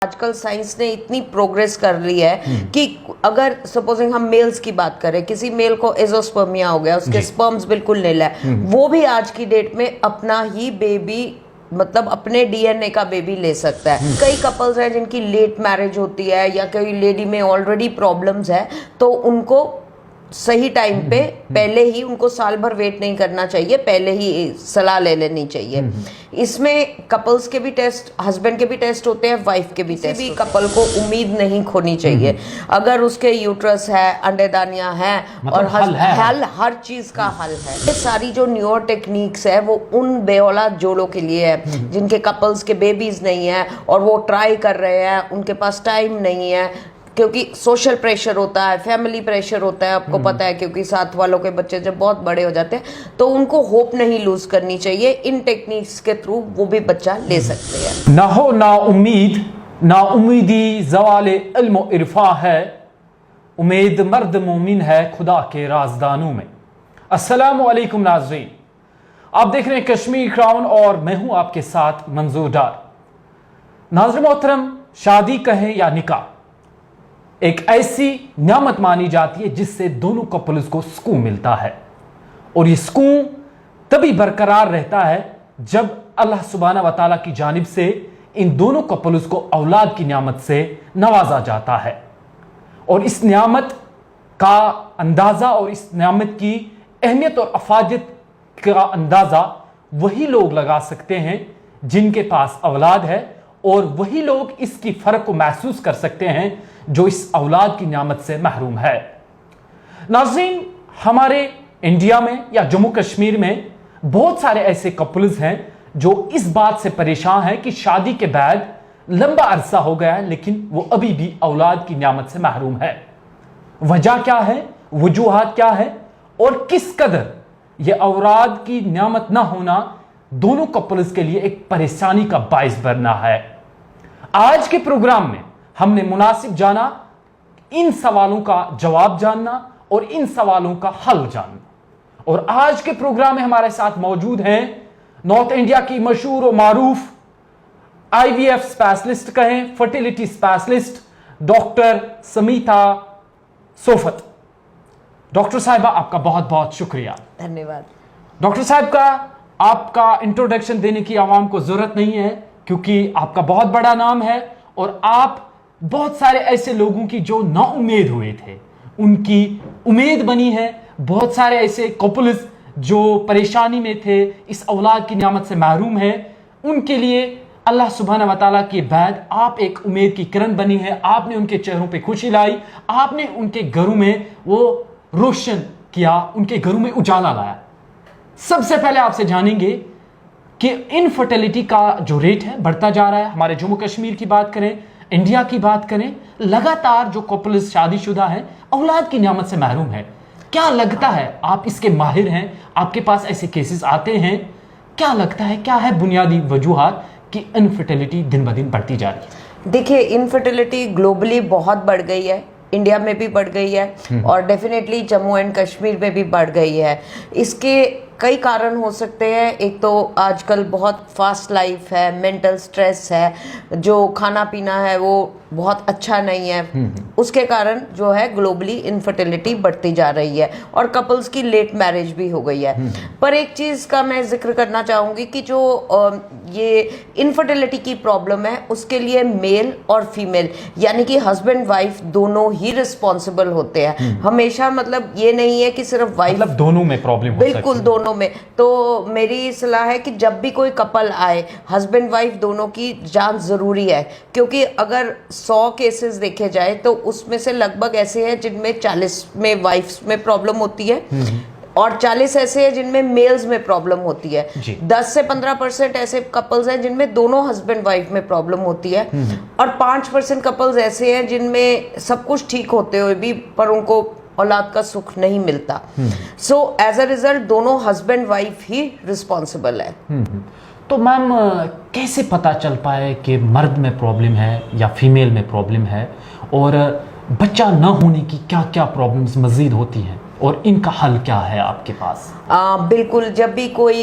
आजकल साइंस ने इतनी प्रोग्रेस कर ली है कि अगर सपोजिंग हम मेल्स की बात करें, किसी मेल को एजोस्पर्मिया हो गया, उसके स्पर्म्स बिल्कुल नीला है, वो भी आज की डेट में अपना ही बेबी मतलब अपने डीएनए का बेबी ले सकता है। कई कपल्स हैं जिनकी लेट मैरिज होती है या कोई लेडी में ऑलरेडी प्रॉब्लम्स है, तो उनको सही टाइम पे पहले ही उनको साल भर वेट नहीं करना चाहिए, पहले ही सलाह ले लेनी चाहिए। इसमें कपल्स के भी टेस्ट, हस्बैंड के भी टेस्ट होते हैं, वाइफ के भी टेस्ट। भी कपल को उम्मीद नहीं खोनी चाहिए। अगर उसके यूट्रस है, अंडेदानियां हैं मतलब और हल हर चीज का हल है। ये सारी जो न्यूअर टेक्निक्स है वो उन बेऔलाद जोड़ों के लिए है जिनके कपल्स के बेबीज नहीं है और वो ट्राई कर रहे हैं, उनके पास टाइम नहीं है, क्योंकि सोशल प्रेशर होता है, फैमिली प्रेशर होता है, आपको पता है, क्योंकि साथ वालों के बच्चे जब बहुत बड़े हो जाते हैं तो उनको होप नहीं लूज करनी चाहिए। इन टेक्निक्स के थ्रू वो भी बच्चा ले सकते हैं। ना हो ना उम्मीद, ना उम्मीदी ज़वाले इल्म इरफा है, उम्मीद मर्द मोमिन है खुदा के राजदानों में। अस्सलामु अलैकुम नाज़रीन, आप देख रहे हैं कश्मीर क्राउन और मैं हूं आपके साथ मंजूर डार। नाज़रीन मोहतरम, शादी कहें या निकाह एक ऐसी नियामत मानी जाती है जिससे दोनों कपल्स को सुकून मिलता है, और ये सुकून तभी बरकरार रहता है जब अल्लाह सुब्हानहू व तआला की जानिब से इन दोनों कपल्स को औलाद की नियामत से नवाजा जाता है। और इस नियामत का अंदाज़ा और इस नियामत की अहमियत और अफादियत का अंदाज़ा वही लोग लगा सकते हैं जिनके पास औलाद है, और वही लोग इसकी फ़र्क को महसूस कर सकते हैं जो इस औलाद की नियामत से महरूम है। नाज़रीन, हमारे इंडिया में या जम्मू कश्मीर में बहुत सारे ऐसे कपल्स हैं जो इस बात से परेशान हैं कि शादी के बाद लंबा अरसा हो गया है लेकिन वो अभी भी औलाद की नियामत से महरूम है। वजह क्या है, वजूहात क्या है, और किस कदर ये औलाद की नियामत ना होना दोनों कपल्स के लिए एक परेशानी का बाइस बनना है। आज के प्रोग्राम में हमने मुनासिब जाना इन सवालों का जवाब जानना और इन सवालों का हल जानना। और आज के प्रोग्राम में हमारे साथ मौजूद हैं नॉर्थ इंडिया की मशहूर और मारूफ आईवीएफ स्पेशलिस्ट कहें, fertility specialist doctor Samita Sofat. Doctor साहिबा, आपका बहुत बहुत शुक्रिया। धन्यवाद। डॉक्टर साहब का आपका इंट्रोडक्शन देने की आवाम को जरूरत नहीं है क्योंकि आपका बहुत बड़ा नाम है और आप बहुत सारे ऐसे लोगों की जो नाउम्मीद हुए थे उनकी उम्मीद बनी है। बहुत सारे ऐसे कपल्स जो परेशानी में थे, इस औलाद की नियामत से महरूम है, उनके लिए अल्लाह सुब्हानहू व तआला के बाद आप एक उम्मीद की किरण बनी है। आपने उनके चेहरों पे खुशी लाई, आपने उनके घरों में वो रोशन किया, उनके घरों में उजाला लाया। सबसे पहले आपसे जानेंगे कि इनफर्टिलिटी का जो रेट है बढ़ता जा रहा है। हमारे जम्मू कश्मीर की बात करें, इंडिया की बात करें, लगातार जो कपल्स शादीशुदा हैं औलाद की नियामत से महरूम है। क्या लगता है, आप इसके माहिर हैं, आपके पास ऐसे केसेस आते हैं, क्या लगता है क्या है बुनियादी वजूहात कि इनफर्टिलिटी दिन ब दिन बढ़ती जा रही है? देखिए, इनफर्टिलिटी ग्लोबली बहुत बढ़ गई है, इंडिया में भी बढ़ गई है और डेफिनेटली जम्मू एंड कश्मीर में भी बढ़ गई है। इसके कई कारण हो सकते हैं। एक तो आजकल बहुत फास्ट लाइफ है, मेंटल स्ट्रेस है, जो खाना पीना है वो बहुत अच्छा नहीं है, उसके कारण जो है ग्लोबली इनफर्टिलिटी बढ़ती जा रही है और कपल्स की लेट मैरिज भी हो गई है। पर एक चीज़ का मैं जिक्र करना चाहूँगी कि जो ये इनफर्टिलिटी की प्रॉब्लम है उसके लिए मेल और फीमेल यानी कि हस्बैंड वाइफ दोनों ही रिस्पॉन्सिबल होते हैं हमेशा। मतलब ये नहीं है कि सिर्फ वाइफ, मतलब दोनों में प्रॉब्लम, बिल्कुल दोनों में। तो मेरी सलाह है कि जब भी कोई कपल आए, हस्बैंड वाइफ दोनों की जांच जरूरी है, क्योंकि अगर 100 केसेस देखे जाए तो उसमें से लगभग ऐसे हैं जिनमें 40 में वाइफ्स में प्रॉब्लम होती है और 40 ऐसे हैं जिनमें मेल्स में प्रॉब्लम होती है। 10 से 15% ऐसे कपल्स हैं जिनमें दोनों हस्बैंड वाइफ में प्रॉब्लम होती है और 5% कपल्स ऐसे हैं जिनमें सब कुछ ठीक होते हुए भी पर उनको औलाद का सुख नहीं मिलता। सो एज अ रिजल्ट दोनों हस्बैंड वाइफ ही रिस्पॉन्सिबल है। तो मैम, कैसे पता चल पाए कि मर्द में प्रॉब्लम है या फीमेल में प्रॉब्लम है, और बच्चा न होने की क्या क्या प्रॉब्लम्स मजीद होती हैं? और इनका हल क्या है आपके पास? बिल्कुल, जब भी कोई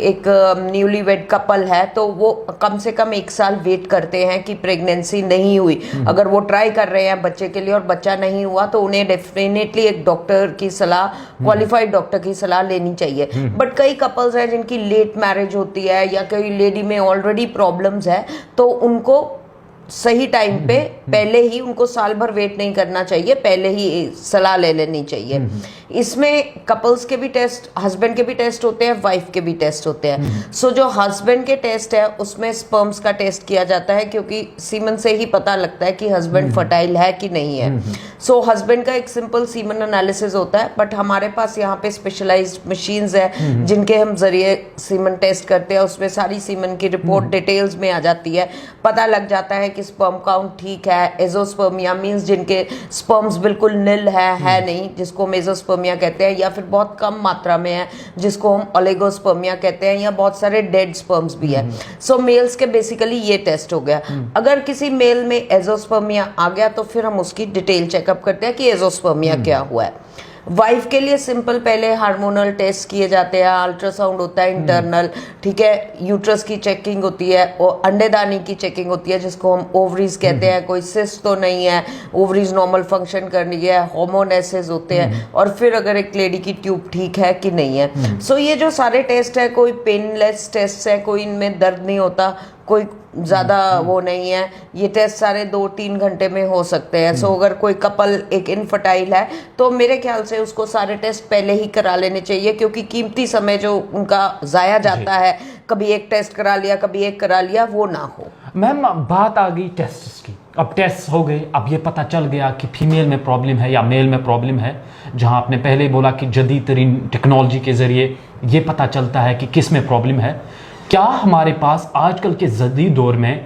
एक न्यूली वेड कपल है तो वो कम से कम 1 साल वेट करते हैं कि प्रेगनेंसी नहीं हुई। अगर वो ट्राई कर रहे हैं बच्चे के लिए और बच्चा नहीं हुआ तो उन्हें डेफिनेटली एक डॉक्टर की सलाह, क्वालिफाइड डॉक्टर की सलाह लेनी चाहिए। बट कई कपल्स हैं जिनकी लेट मैरिज होती है या कोई लेडी में ऑलरेडी प्रॉब्लम्स है, तो उनको सही टाइम पे पहले ही उनको साल भर वेट नहीं करना चाहिए, पहले ही सलाह ले लेनी चाहिए। इसमें कपल्स के भी टेस्ट, हस्बैंड के भी टेस्ट होते हैं, वाइफ के भी टेस्ट होते हैं। सो जो हस्बैंड के टेस्ट है उसमें स्पर्म्स का टेस्ट किया जाता है, क्योंकि सीमन से ही पता लगता है कि हस्बैंड फर्टाइल है कि नहीं है। सो हस्बैंड का एक सिंपल सीमन एनालिसिस होता है, बट हमारे पास यहाँ पे स्पेशलाइज्ड मशीन्स है जिनके हम जरिए सीमन टेस्ट करते हैं। उसमें सारी सीमन की रिपोर्ट डिटेल्स में आ जाती है, पता लग जाता है कि स्पर्म काउंट ठीक है। एजोस्पर्मिया मींस जिनके स्पर्म्स बिल्कुल निल है नहीं, जिसको मेजोस्पर्मिया कहते हैं, या फिर बहुत कम मात्रा में है जिसको हम ओलिगोस्पर्मिया कहते हैं, या बहुत सारे डेड स्पर्म्स भी है। सो मेल्स के बेसिकली ये टेस्ट हो गया। अगर किसी मेल में एजोस्पर्मिया आ गया तो फिर हम उसकी डिटेल चेकअप करते हैं कि एजोस्पर्मिया क्या हुआ है। वाइफ के लिए सिंपल पहले हार्मोनल टेस्ट किए जाते हैं, अल्ट्रासाउंड होता है इंटरनल, ठीक है, यूट्रस की चेकिंग होती है और अंडेदानी की चेकिंग होती है जिसको हम ओवरीज कहते हैं, कोई सिस्ट तो नहीं है, ओवरीज नॉर्मल फंक्शन कर रही है, हार्मोन एसेस होते हैं, और फिर अगर एक लेडी की ट्यूब ठीक है कि नहीं है। सो ये जो सारे टेस्ट है कोई पेनलेस टेस्ट है, कोई इनमें दर्द नहीं होता, कोई ज़्यादा वो नहीं है, ये टेस्ट सारे 2-3 घंटे में हो सकते हैं। सो अगर कोई कपल एक इनफर्टाइल है तो मेरे ख्याल से उसको सारे टेस्ट पहले ही करा लेने चाहिए, क्योंकि कीमती समय जो उनका ज़ाया जाता है, कभी एक टेस्ट करा लिया कभी एक करा लिया, वो ना हो। मैम बात आ गई टेस्ट की, अब टेस्ट हो गए, अब ये पता चल गया कि फीमेल में प्रॉब्लम है या मेल में प्रॉब्लम है। जहां आपने पहले बोला कि जदीद तरीन टेक्नोलॉजी के ज़रिए ये पता चलता है कि किस में प्रॉब्लम है, क्या हमारे पास आजकल के जदीद दौर में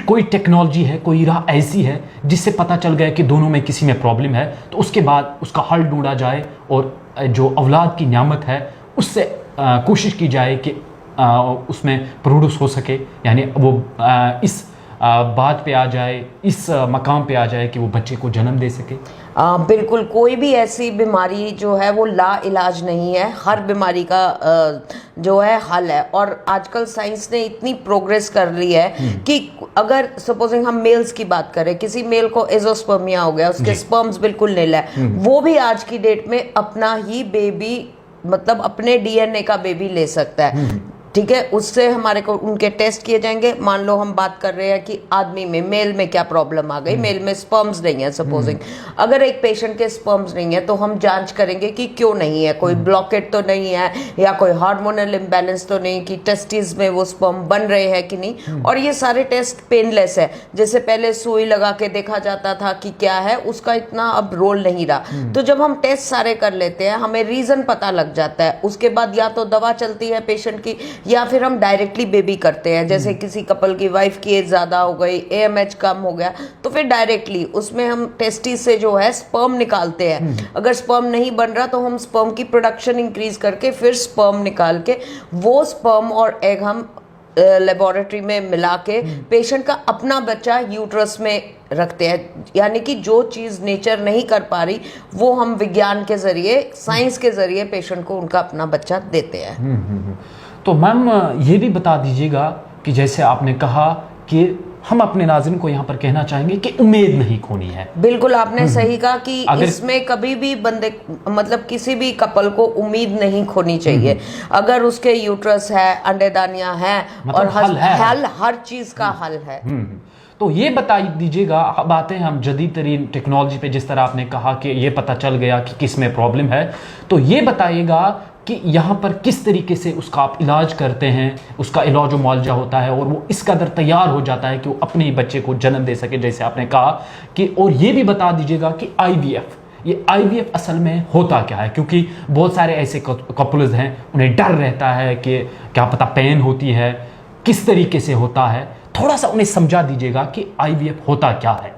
कोई टेक्नोलॉजी है, कोई राह ऐसी है जिससे पता चल गया कि दोनों में किसी में प्रॉब्लम है, तो उसके बाद उसका हल ढूंढा जाए और जो औलाद की नियामत है उससे कोशिश की जाए कि उसमें प्रोड्यूस हो सके, यानी वो इस बात पे आ जाए, इस मकाम पे आ जाए कि वो बच्चे को जन्म दे सके? बिल्कुल, कोई भी ऐसी बीमारी जो है वो ला इलाज नहीं है, हर बीमारी का जो है हल है। और आजकल साइंस ने इतनी प्रोग्रेस कर ली है कि अगर सपोजिंग हम मेल्स की बात करें, किसी मेल को एजोस्पर्मिया हो गया, उसके स्पर्म्स बिल्कुल निल है, वो भी आज की डेट में अपना ही बेबी, मतलब अपने डीएनए का बेबी ले सकता है, ठीक है। उससे हमारे को उनके टेस्ट किए जाएंगे। मान लो हम बात कर रहे हैं कि आदमी में, मेल में क्या प्रॉब्लम आ गई, मेल में स्पर्म्स नहीं है सपोजिंग, अगर एक पेशेंट के स्पर्म्स नहीं है तो हम जांच करेंगे कि क्यों नहीं है, कोई ब्लॉकेट तो नहीं है या कोई हार्मोनल इम्बैलेंस तो नहीं, कि टेस्टिस में वो स्पर्म बन रहे हैं कि नहीं। और ये सारे टेस्ट पेनलेस है, जैसे पहले सुई लगा के देखा जाता था कि क्या है, उसका इतना अब रोल नहीं रहा। तो जब हम टेस्ट सारे कर लेते हैं, हमें रीजन पता लग जाता है, उसके बाद या तो दवा चलती है पेशेंट की या फिर हम डायरेक्टली बेबी करते हैं। जैसे किसी कपल की वाइफ की एज ज़्यादा हो गई, AMH कम हो गया, तो फिर डायरेक्टली उसमें हम टेस्टिस से जो है स्पर्म निकालते हैं। अगर स्पर्म नहीं बन रहा तो हम स्पर्म की प्रोडक्शन इंक्रीज करके फिर स्पर्म निकाल के वो स्पर्म और एग हम लेबोरेटरी में मिला के पेशेंट का अपना बच्चा यूट्रस में रखते हैं। यानी कि जो चीज़ नेचर नहीं कर पा रही वो हम विज्ञान के जरिए, साइंस के जरिए पेशेंट को उनका अपना बच्चा देते हैं। तो मैम ये भी बता दीजिएगा कि जैसे आपने कहा कि हम अपने नाज़रीन को यहाँ पर कहना चाहेंगे कि उम्मीद नहीं खोनी है। बिल्कुल, आपने सही कहा कि इसमें कभी भी बंदे, मतलब किसी भी कपल को उम्मीद नहीं खोनी चाहिए। अगर उसके यूट्रस है, अंडेदानियां हैं, मतलब और हल हर चीज का हल है। तो ये बता दीजिएगा, अब आते हैं हम जदीद तरीन टेक्नोलॉजी पे। जिस तरह आपने कहा कि ये पता चल गया कि किस में प्रॉब्लम है, तो ये बताइएगा कि यहाँ पर किस तरीके से उसका आप इलाज करते हैं, उसका इलाज व मुआवजा होता है और वो इस कदर तैयार हो जाता है कि वो अपने ही बच्चे को जन्म दे सके, जैसे आपने कहा कि। और ये भी बता दीजिएगा कि ये IVF असल में होता क्या है, क्योंकि बहुत सारे ऐसे कपल्स हैं, उन्हें डर रहता है कि क्या पता पेन होती है, किस तरीके से होता है, थोड़ा सा उन्हें समझा दीजिएगा कि IVF होता क्या है।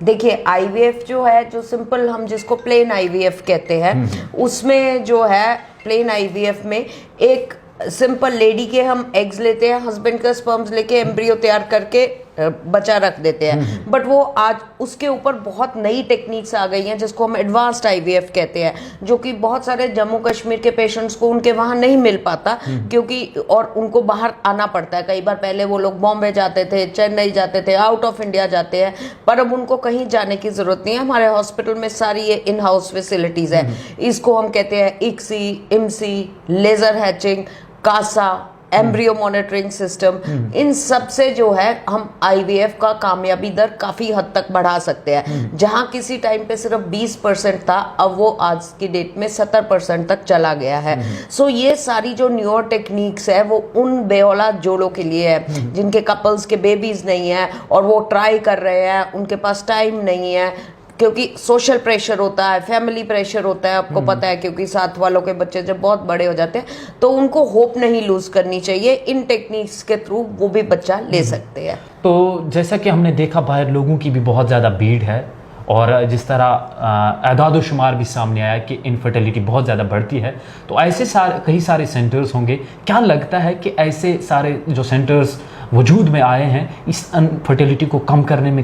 देखिए, IVF जो है, जो सिंपल हम जिसको प्लेन IVF कहते हैं, उसमें जो है प्लेन IVF में एक सिंपल लेडी के हम एग्स लेते हैं, हस्बैंड का स्पर्म्स लेके एम्ब्रियो तैयार करके बचा रख देते हैं, बट वो आज उसके ऊपर बहुत नई टेक्निक्स आ गई हैं जिसको हम एडवांस्ड आईवीएफ कहते हैं, जो कि बहुत सारे जम्मू कश्मीर के पेशेंट्स को उनके वहाँ नहीं मिल पाता, क्योंकि और उनको बाहर आना पड़ता है। कई बार पहले वो लोग बॉम्बे जाते थे, चेन्नई जाते थे, आउट ऑफ इंडिया जाते हैं, पर अब उनको कहीं जाने की जरूरत नहीं है। हमारे हॉस्पिटल में सारी ये इन हाउस फैसिलिटीज है। इसको हम कहते हैं ICSI, IMSI, laser hatching, CASA, embryo monitoring system, इन सब से जो है हम आईवीएफ का कामयाबी दर काफी हद तक बढ़ा सकते हैं। जहां किसी टाइम पे सिर्फ 20% था, अब वो आज की डेट में 70% तक चला गया है। सो ये सारी जो न्यूअर टेक्निक्स है वो उन बेऔलाद जोड़ों के लिए है जिनके कपल्स के बेबीज नहीं है और वो ट्राई कर रहे हैं, उनके पास टाइम नहीं है, क्योंकि सोशल प्रेशर होता है, फैमिली प्रेशर होता है, आपको पता है, क्योंकि साथ वालों के बच्चे जब बहुत बड़े हो जाते हैं तो उनको होप नहीं लूज करनी चाहिए। इन टेक्निक्स के थ्रू वो भी बच्चा ले सकते हैं। तो जैसा कि हमने देखा बाहर लोगों की भी बहुत ज़्यादा भीड़ है, और जिस तरह एदाद शुमार भी सामने आया कि इनफर्टिलिटी बहुत ज़्यादा बढ़ती है, तो ऐसे कई सारे सेंटर्स होंगे। क्या लगता है कि ऐसे सारे जो सेंटर्स वजूद में आए हैं इस इनफर्टिलिटी को कम करने में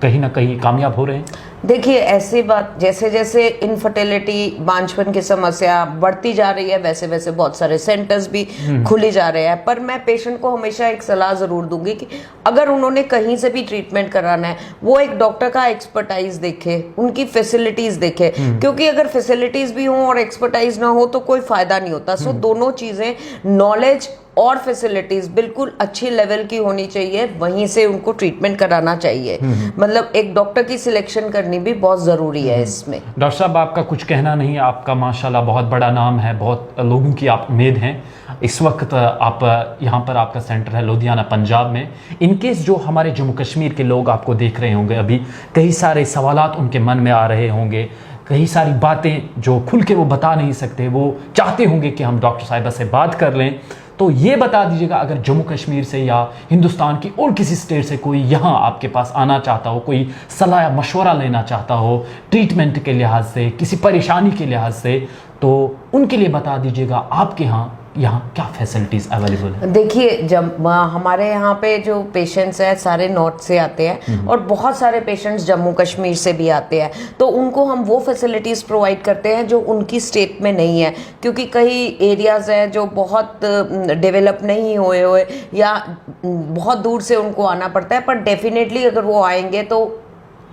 कहीं ना कहीं कामयाब हो रहे हैं? देखिए, ऐसी बात, जैसे जैसे इनफर्टिलिटी, बांझपन की समस्या बढ़ती जा रही है, वैसे वैसे बहुत सारे सेंटर्स भी खुले जा रहे हैं। पर मैं पेशेंट को हमेशा एक सलाह जरूर दूंगी कि अगर उन्होंने कहीं से भी ट्रीटमेंट कराना है, वो एक डॉक्टर का एक्सपर्टाइज देखे, उनकी फैसिलिटीज देखे, क्योंकि अगर फैसिलिटीज भी हो और एक्सपर्टाइज ना हो तो कोई फायदा नहीं होता। सो दोनों चीजें, नॉलेज और फैसिलिटीज बिल्कुल अच्छी लेवल की होनी चाहिए, वहीं से उनको ट्रीटमेंट कराना चाहिए। मतलब एक डॉक्टर की सिलेक्शन करनी भी बहुत जरूरी है इसमें। डॉक्टर साहब, आपका कुछ कहना नहीं, आपका माशाल्लाह बहुत बड़ा नाम है, बहुत लोगों की आप उम्मीद हैं। इस वक्त आप यहाँ पर आपका सेंटर है लुधियाना पंजाब में। इनकेस जो हमारे जम्मू कश्मीर के लोग आपको देख रहे होंगे, अभी कई सारे सवालात उनके मन में आ रहे होंगे, कई सारी बातें जो खुल के वो बता नहीं सकते, वो चाहते होंगे कि हम डॉक्टर साहिबा से बात कर लें, तो ये बता दीजिएगा, अगर जम्मू कश्मीर से या हिंदुस्तान की और किसी स्टेट से कोई यहाँ आपके पास आना चाहता हो, कोई सलाह या मशवरा लेना चाहता हो ट्रीटमेंट के लिहाज से, किसी परेशानी के लिहाज से, तो उनके लिए बता दीजिएगा आपके यहाँ क्या फैसिलिटीज अवेलेबल है? देखिए, जब हमारे यहाँ पे जो पेशेंट्स हैं सारे नॉर्थ से आते हैं और बहुत सारे पेशेंट्स जम्मू कश्मीर से भी आते हैं, तो उनको हम वो फैसिलिटीज प्रोवाइड करते हैं जो उनकी स्टेट में नहीं है, क्योंकि कई एरियाज हैं जो बहुत डेवलप नहीं हुए या बहुत दूर से उनको आना पड़ता है। पर डेफिनेटली अगर वो आएंगे तो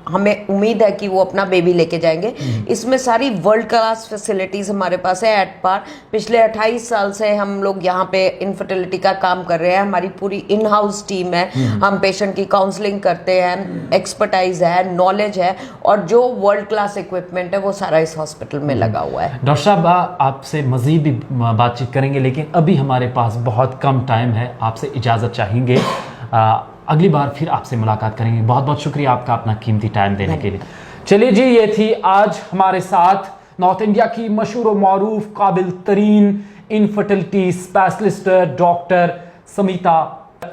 हमें उम्मीद है कि वो अपना बेबी लेके जाएंगे। इसमें सारी वर्ल्ड क्लास फैसिलिटीज हमारे पास है एट पार। पिछले 28 साल से हम लोग यहाँ पे इनफर्टिलिटी का काम कर रहे हैं। हमारी पूरी इन हाउस टीम है, हम पेशेंट की काउंसलिंग करते हैं, एक्सपर्टाइज है, नॉलेज है, और जो वर्ल्ड क्लास इक्विपमेंट है वो सारा इस हॉस्पिटल में लगा हुआ है। डॉक्टर साहब, आपसे मजीद भी बातचीत करेंगे, लेकिन अभी हमारे पास बहुत कम टाइम है, आपसे इजाज़त चाहेंगे। अगली बार फिर आपसे मुलाकात करेंगे। बहुत बहुत शुक्रिया आपका अपना कीमती टाइम देने के लिए। चलिए जी, ये थी आज हमारे साथ नॉर्थ इंडिया की मशहूर और मारूफ काबिल तरीन इनफर्टिलिटी स्पेशलिस्ट डॉक्टर समीता।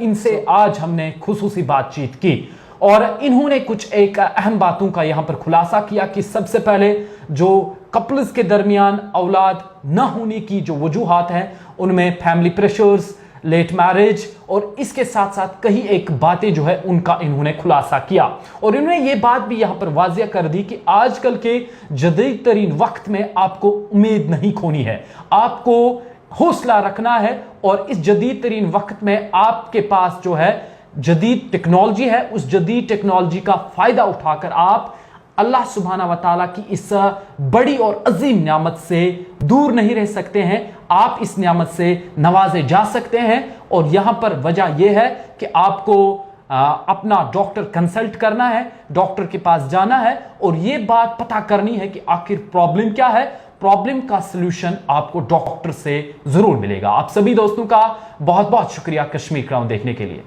इनसे आज हमने खुसूसी बातचीत की और इन्होंने कुछ एक अहम बातों का यहाँ पर खुलासा किया कि सबसे पहले जो कपल्स के दरमियान औलाद न होने की जो वजूहात हैं, उनमें फैमिली प्रेशर्स, लेट मैरिज और इसके साथ साथ कई एक बातें जो है उनका इन्होंने खुलासा किया। और इन्होंने ये बात भी यहां पर वाजिया कर दी कि आजकल के जदीद तरीन वक्त में आपको उम्मीद नहीं खोनी है, आपको हौसला रखना है, और इस जदीद तरीन वक्त में आपके पास जो है जदीद टेक्नोलॉजी है, उस जदीद टेक्नोलॉजी का फायदा उठाकर आप अल्लाह सुब्हाना व तआला की इस बड़ी और अजीम नियामत से दूर नहीं रह सकते हैं। आप इस नियामत से नवाजे जा सकते हैं, और यहां पर वजह यह है कि आपको अपना डॉक्टर कंसल्ट करना है, डॉक्टर के पास जाना है और यह बात पता करनी है कि आखिर प्रॉब्लम क्या है। प्रॉब्लम का सलूशन आपको डॉक्टर से जरूर मिलेगा। आप सभी दोस्तों का बहुत बहुत शुक्रिया कश्मीर क्राउन देखने के लिए।